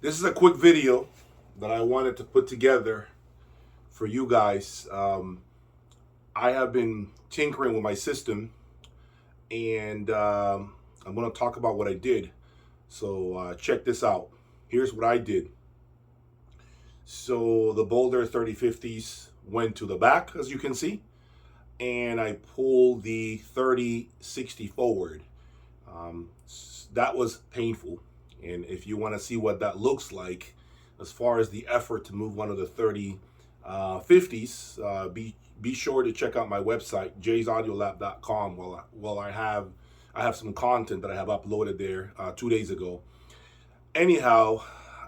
This is a quick video that I wanted to put together for you guys. I have been tinkering with my system, and I'm going to talk about what I did. So check this out. Here's what I did. So the Boulder 3050s went to the back, as you can see, and I pulled the 3060 forward. That was painful. And if you want to see what that looks like, as far as the effort to move one of the 3050s, be sure to check out my website, jayaudiolab.com. Well, I have some content that I have uploaded there 2 days ago. Anyhow,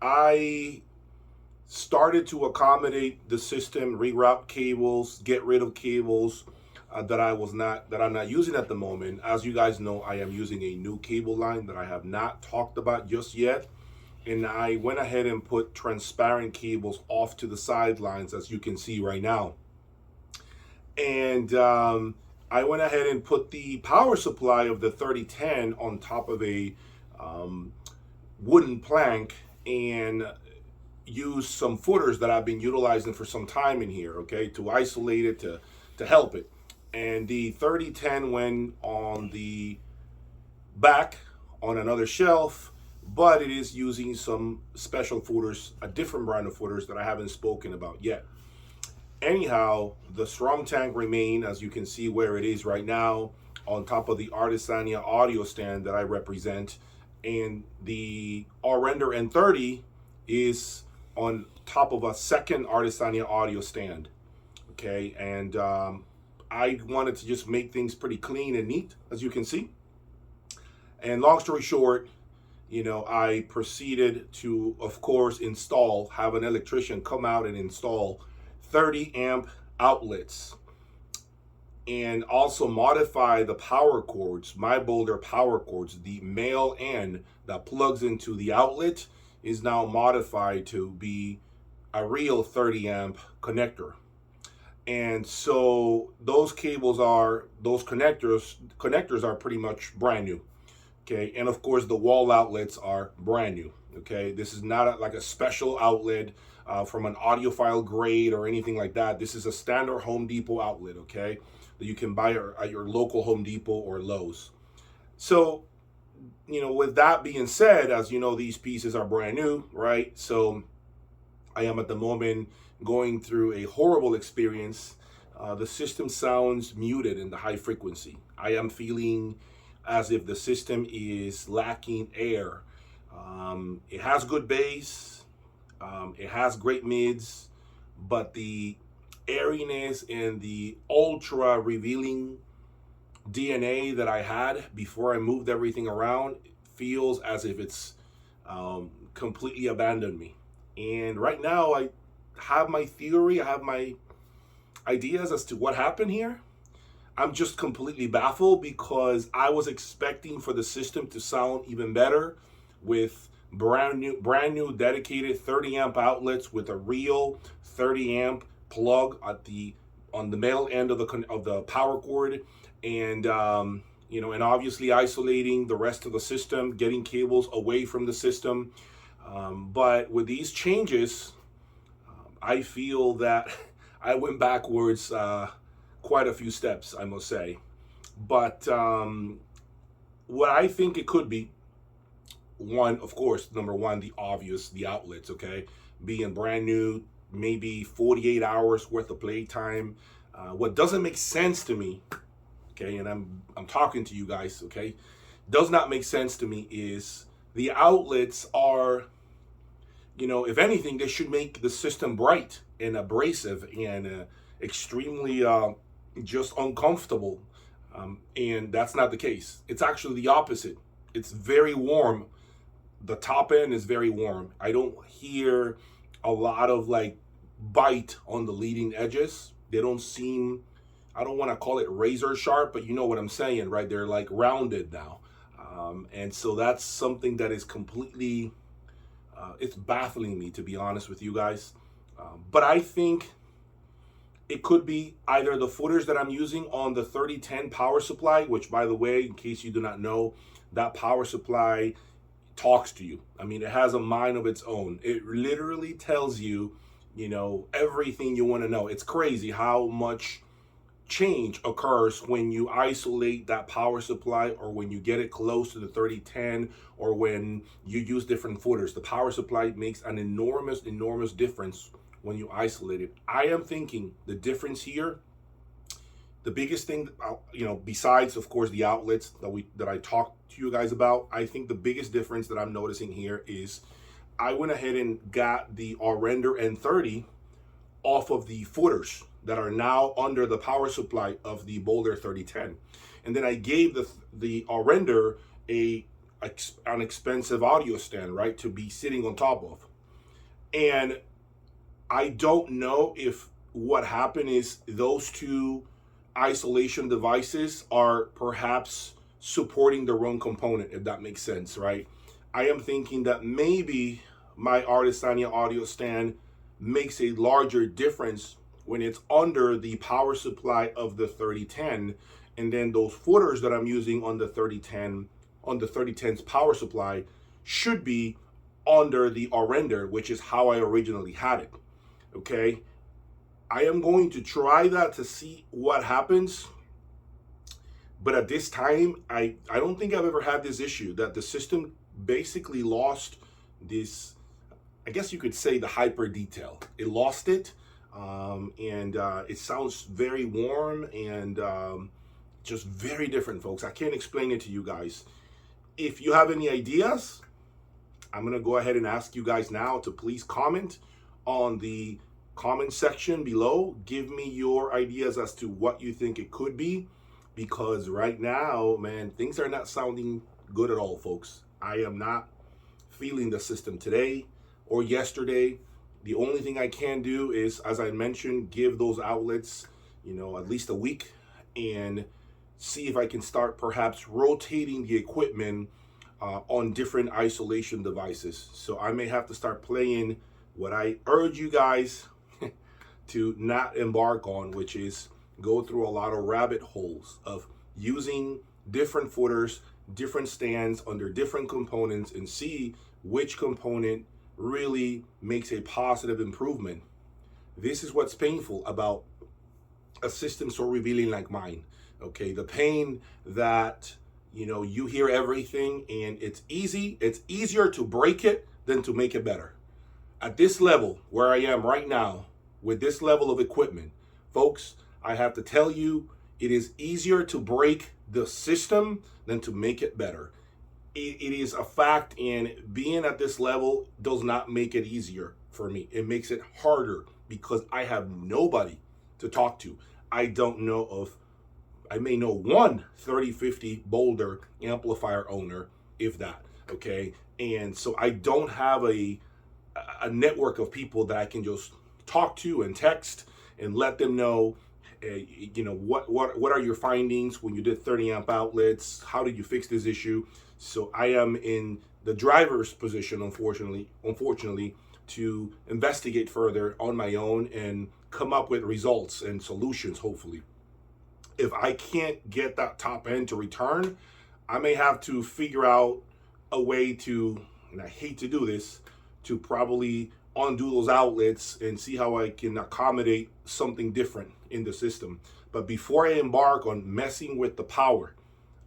I started to accommodate the system, reroute cables, get rid of cables that I'm not using at the moment. As you guys know, I am using a new cable line that I have not talked about just yet, and I went ahead and put transparent cables off to the sidelines, as you can see right now. And I went ahead and put the power supply of the 3010 on top of a wooden plank and use some footers that I've been utilizing for some time in here, okay, to isolate it, to help it. And the 3010 went on the back on another shelf, but it is using some special footers, a different brand of footers that I haven't spoken about yet. Anyhow, the Strom tank remain, as you can see where it is right now, on top of the Artisania audio stand that I represent, and the Render N30 is on top of a second Artisania audio stand. Okay, and I wanted to just make things pretty clean and neat, as you can see. And long story short, I proceeded to, of course, have an electrician come out and install 30 amp outlets, and also modify the power cords, my Boulder power cords. The male end that plugs into the outlet is now modified to be a real 30 amp connector. And so those connectors are pretty much brand new. Okay, and of course the wall outlets are brand new. Okay, this is not like a special outlet from an audiophile grade or anything like that. This is a standard Home Depot outlet, okay, that you can buy at your local Home Depot or Lowe's. So, with that being said, as you know, these pieces are brand new, right? So I am at the moment going through a horrible experience. The system sounds muted in the high frequency. I am feeling as if the system is lacking air. It has good bass, it has great mids, but the airiness and the ultra revealing DNA that I had before I moved everything around feels as if it's completely abandoned me. And right now I have my theory, I have my ideas as to what happened here. I'm just completely baffled because I was expecting for the system to sound even better with brand new dedicated 30 amp outlets with a real 30 amp plug on the male end of the power cord, and and obviously isolating the rest of the system, getting cables away from the system. But with these changes, I feel that I went backwards quite a few steps, I must say. But what I think it could be, of course, number one, the obvious, the outlets, okay? Being brand new, maybe 48 hours worth of playtime. What doesn't make sense to me, okay, and I'm talking to you guys, okay, does not make sense to me is the outlets are, if anything, they should make the system bright and abrasive and extremely just uncomfortable. And that's not the case. It's actually the opposite. It's very warm. The top end is very warm. I don't hear a lot of like bite on the leading edges. They don't seem, I don't want to call it razor sharp, but you know what I'm saying, right? They're like rounded now. And so that's something that is completely, it's baffling me, to be honest with you guys. But I think it could be either the footers that I'm using on the 3010 power supply, which, by the way, in case you do not know, that power supply talks to you. I mean, it has a mind of its own. It literally tells you, everything you want to know. It's crazy how much change occurs when you isolate that power supply, or when you get it close to the 3010, or when you use different footers. The power supply makes an enormous difference when you isolate it. I am thinking the difference here, the biggest thing, besides of course the outlets that I talked to you guys about, I think the biggest difference that I'm noticing here is I went ahead and got the Arender N30 off of the footers that are now under the power supply of the Boulder 3010, and then I gave the Arender an expensive audio stand, right, to be sitting on top of. And I don't know if what happened is those two isolation devices are perhaps supporting the wrong component, if that makes sense, right? I am thinking that maybe my Artisania audio stand makes a larger difference when it's under the power supply of the 3010, and then those footers that I'm using on the 3010's power supply should be under the Arender, which is how I originally had it. Okay, I am going to try that to see what happens. But at this time, I don't think I've ever had this issue that the system basically lost this, I guess you could say, the hyper detail. It lost it, and it sounds very warm and just very different, folks. I can't explain it to you guys. If you have any ideas, I'm going to go ahead and ask you guys now to please comment on the comment section below. Give me your ideas as to what you think it could be, because right now, man, things are not sounding good at all, folks. I am not feeling the system today or yesterday. The only thing I can do is, as I mentioned, give those outlets, at least a week, and see if I can start perhaps rotating the equipment on different isolation devices. So I may have to start playing what I urge you guys to not embark on, which is go through a lot of rabbit holes of using different footers, different stands under different components, and see which component really makes a positive improvement. This is what's painful about a system so revealing like mine. Okay, the pain that you hear everything and it's easier to break it than to make it better. At this level where I am right now, with this level of equipment, folks, I have to tell you, it is easier to break the system than to make it better. It is a fact, and being at this level does not make it easier for me. It makes it harder because I have nobody to talk to. I may know one 3050 Boulder amplifier owner, if that, okay? And so I don't have a network of people that I can just talk to and text and let them know, what are your findings when you did 30 amp outlets? How did you fix this issue? So I am in the driver's position, unfortunately, to investigate further on my own and come up with results and solutions, hopefully. If I can't get that top end to return, I may have to figure out a way to, and I hate to do this, to probably undo those outlets and see how I can accommodate something different in the system. But before I embark on messing with the power,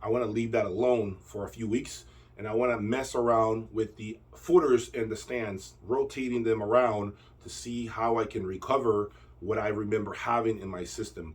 I want to leave that alone for a few weeks, and I want to mess around with the footers and the stands, rotating them around to see how I can recover what I remember having in my system.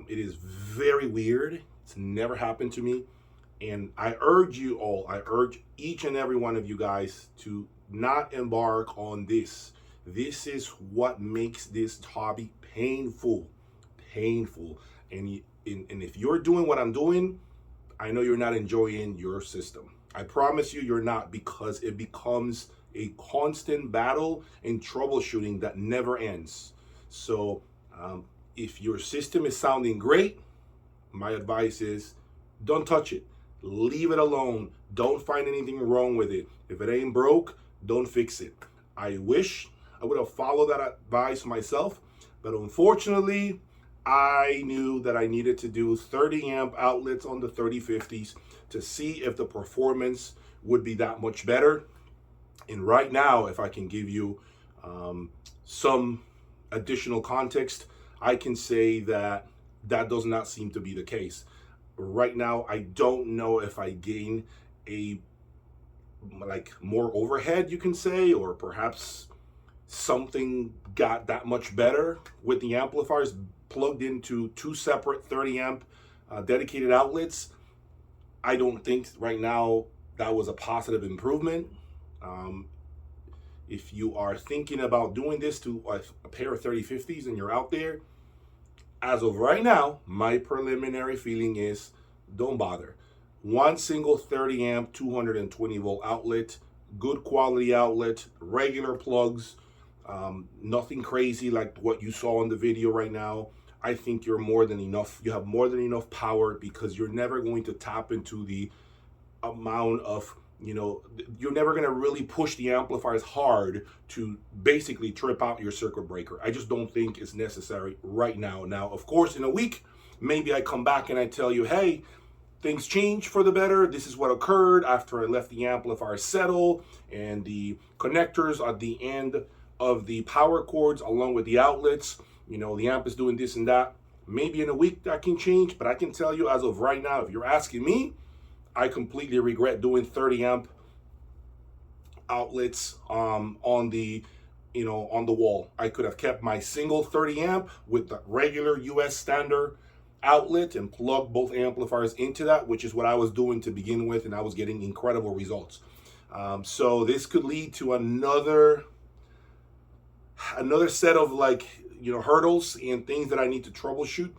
It is very weird. It's never happened to me. And I urge each and every one of you guys to not embark on this. This is what makes this hobby painful. And if you're doing what I'm doing, I know you're not enjoying your system. I promise you're not, because it becomes a constant battle and troubleshooting that never ends. So if your system is sounding great, my advice is don't touch it. Leave it alone. Don't find anything wrong with it. If it ain't broke, don't fix it. I wish I would have followed that advice myself, but unfortunately, I knew that I needed to do 30 amp outlets on the 3050s to see if the performance would be that much better. And right now, if I can give you some additional context, I can say that that does not seem to be the case. Right now, I don't know if I gain a more overhead, you can say, or perhaps something got that much better with the amplifiers plugged into two separate 30 amp dedicated outlets. I don't think right now that was a positive improvement. If you are thinking about doing this to a pair of 3050s and you're out there, as of right now, my preliminary feeling is don't bother. One single 30 amp, 220 volt outlet, good quality outlet, regular plugs, nothing crazy like what you saw in the video right now. I think you're more than enough. You have more than enough power, because you're never going to tap into the amount of, you're never going to really push the amplifiers hard to basically trip out your circuit breaker. I just don't think it's necessary right now. Now, of course, in a week, maybe I come back and I tell you, hey, things changed for the better. This is what occurred after I left the amplifier settle and the connectors at the end of the power cords along with the outlets. The amp is doing this and that. Maybe in a week that can change, but I can tell you as of right now, if you're asking me, I completely regret doing 30 amp outlets on the wall. I could have kept my single 30 amp with the regular US standard outlet and plug both amplifiers into that, which is what I was doing to begin with, and I was getting incredible results. So this could lead to another set of hurdles and things that I need to troubleshoot.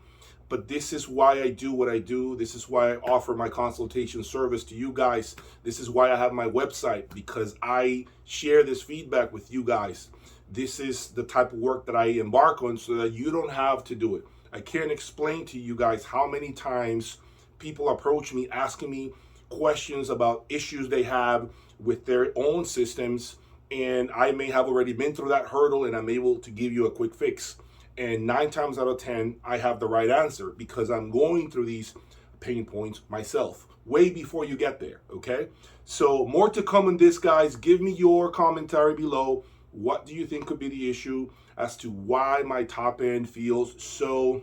But this is why I do what I do. This is why I offer my consultation service to you guys. This is why I have my website, because I share this feedback with you guys. This is the type of work that I embark on so that you don't have to do it. I can't explain to you guys how many times people approach me asking me questions about issues they have with their own systems, and I may have already been through that hurdle and I'm able to give you a quick fix. And 9 times out of 10, I have the right answer, because I'm going through these pain points myself way before you get there, okay? So more to come on this, guys. Give me your commentary below. What do you think could be the issue as to why my top end feels so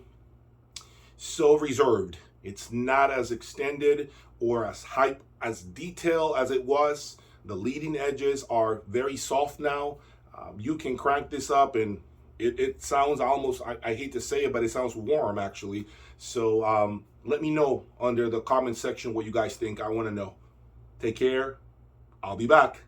reserved? It's not as extended or as hype, as detailed as it was. The leading edges are very soft now. You can crank this up and it sounds almost, I hate to say it, but it sounds warm actually. So let me know under the comment section what you guys think. I want to know. Take care. I'll be back.